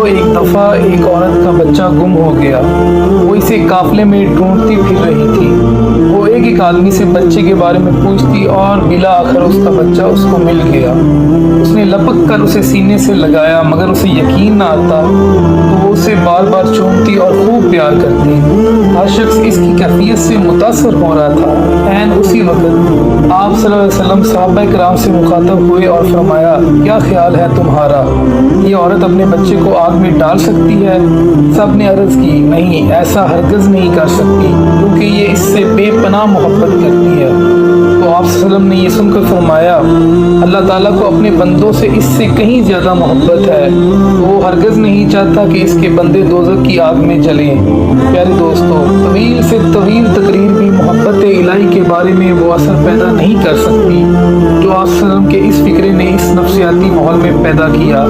एक दफ़ा एक औरत का बच्चा गुम हो गया। वो इसे काफले में ढूंढती फिर रही थी। वो एक आदमी से बच्चे के बारे में पूछती और बिला आखिर उसका बच्चा उसको मिल गया। उसने लपक कर उसे सीने से लगाया, मगर उसे यकीन न आता तो वो उसे बार बार चूमती और खूब प्यार करती। हर शख्स इसकी कैफियत से मुतासर हो रहा था। एन उसी वक्त आप सल्लल्लाहु अलैहि वसल्लम सहाबा किराम से मुखातब हुए और फरमाया, क्या ख्याल है तुम्हारा, ये औरत अपने बच्चे को आग में डाल सकती है? सब ने अर्ज की, नहीं, ऐसा हरगिज़ नहीं कर सकती, क्योंकि ये इससे बेपनाह मोहब्बत करती है। तो आप सल्लम ने ये सुनकर फरमाया, अल्लाह ताला को अपने बंदों से इससे कहीं ज़्यादा मोहब्बत है। तो वो हरगिज़ नहीं चाहता कि इसके बंदे दोज़ख की आग में जलें। प्यारे दोस्तों, तवील से तवील तकरीर भी मोहब्बत इलाही के बारे में वो असर पैदा नहीं कर सकती जो आप सल्लम के इस फिक्रे ने इस नफ्सियाती माहौल में पैदा किया।